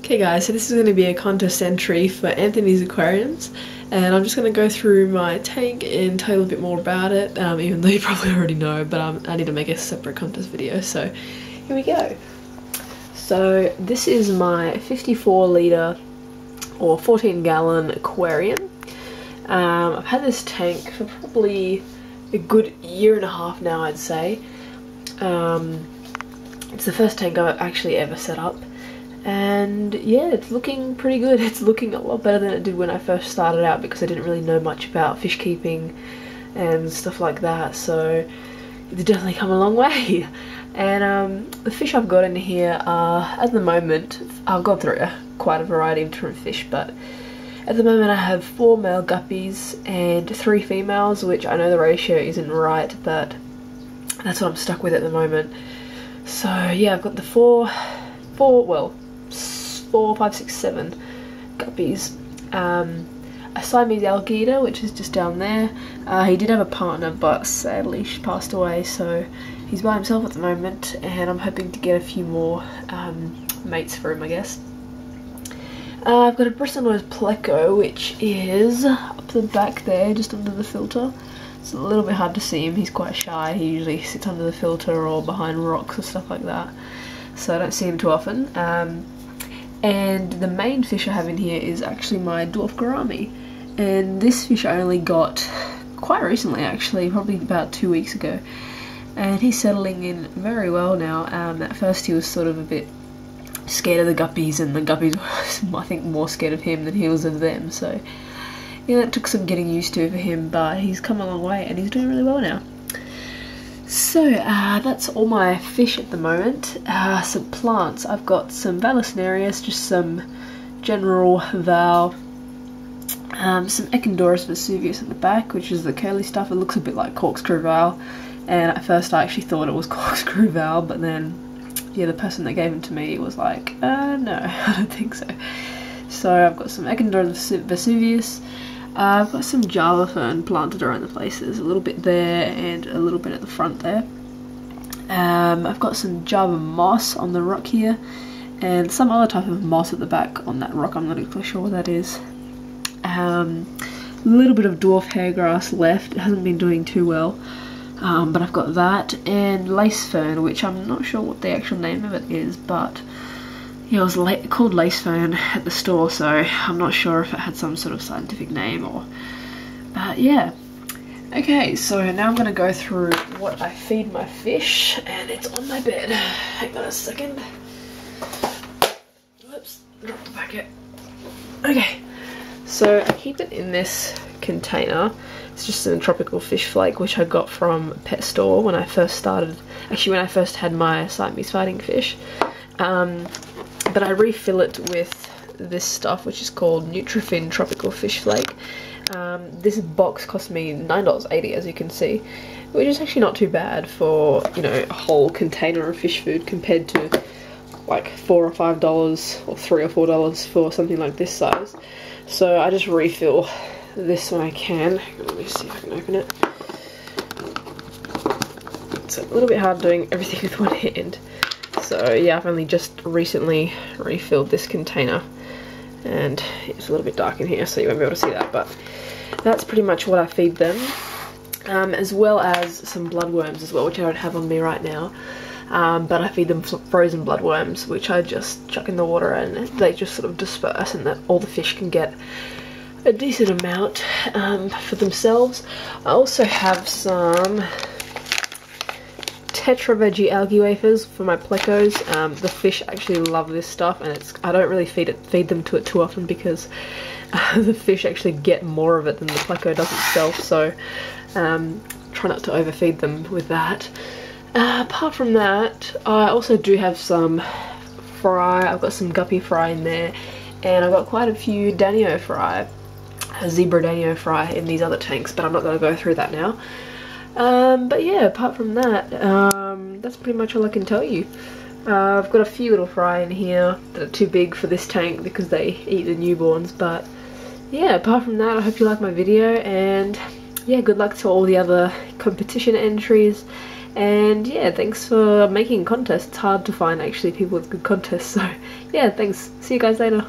Okay guys, so this is going to be a contest entry for Anthony's aquariums, and I'm just going to go through my tank and tell you a bit more about it, even though you probably already know, but I need to make a separate contest video, so here we go. So this is my 54 litre or 14 gallon aquarium. I've had this tank for probably a good year and a half now, I'd say. It's the first tank I've actually ever set up. And yeah, it's looking pretty good. It's looking a lot better than it did when I first started out, because I didn't really know much about fish keeping and stuff like that, so it's definitely come a long way. And the fish I've got in here are, at the moment, I've gone through quite a variety of different fish, but at the moment I have 4 male guppies and 3 females, which I know the ratio isn't right, but that's what I'm stuck with at the moment. So yeah, I've got the 4, 5, 6, 7 guppies. A Siamese Algae, which is just down there. He did have a partner, but sadly she passed away, so he's by himself at the moment, and I'm hoping to get a few more mates for him, I guess. I've got a Bristtlenose pleco, which is up the back there, just under the filter. It's a little bit hard to see him, he's quite shy. He usually sits under the filter or behind rocks or stuff like that, so I don't see him too often. And the main fish I have in here is actually my Dwarf Gourami, and this fish I only got quite recently, actually, probably about 2 weeks ago, and he's settling in very well now. At first he was sort of a bit scared of the guppies, and the guppies were, I think, more scared of him than he was of them, so yeah, that took some getting used to for him, but he's come a long way and he's doing really well now. So that's all my fish at the moment. Some plants, I've got some Vallisneria, just some general val, some Echindorus Vesuvius at the back, which is the curly stuff. It looks a bit like corkscrew val, and at first I actually thought it was corkscrew val, but then yeah, the person that gave it to me was like, no, I don't think so. So I've got some Echindorus Vesuvius. I've got some Java fern planted around the place. There's a little bit there and a little bit at the front there. I've got some Java moss on the rock here, and some other type of moss at the back on that rock. I'm not exactly sure what that is. A little bit of Dwarf Hairgrass left. It hasn't been doing too well, but I've got that, and lace-fern, which I'm not sure what the actual name of it is, but yeah, it was called lace-fern at the store, so I'm not sure if it had some sort of scientific name or... But yeah. Okay, so now I'm going to go through what I feed my fish, and it's on my bed. Hang on a second. Whoops, dropped the packet. Okay, so I keep it in this container. It's just a tropical fish flake, which I got from a pet store when I first started. Actually, when I first had my Siamese fighting fish. But I refill it with this stuff, which is called Nutra-Fin Tropical Fish flake. This box cost me $9.80, as you can see, which is actually not too bad for, you know, a whole container of fish food compared to like $4 or $5 or $3 or $4 for something like this size. So I just refill this when I can. Let me see if I can open it. It's a little bit hard doing everything with one hand. So yeah, I've only just recently refilled this container, and it's a little bit dark in here, so you won't be able to see that, but that's pretty much what I feed them, as well as some bloodworms as well, which I don't have on me right now, but I feed them frozen bloodworms, which I just chuck in the water and they just sort of disperse, and that all the fish can get a decent amount for themselves. I also have some Tetra veggie algae wafers for my plecos. The fish actually love this stuff, and I don't really feed them to it too often, because the fish actually get more of it than the pleco does itself, so try not to overfeed them with that. Apart from that, I also do have some fry. I've got some guppy fry in there, and I've got quite a few danio fry, zebra danio fry in these other tanks, but I'm not going to go through that now. But yeah, apart from that, that's pretty much all I can tell you. I've got a few little fry in here that are too big for this tank because they eat the newborns, but yeah, apart from that, I hope you like my video, and yeah, good luck to all the other competition entries, And yeah, thanks for making contests. It's hard to find actually people with good contests, so yeah, thanks. See you guys later.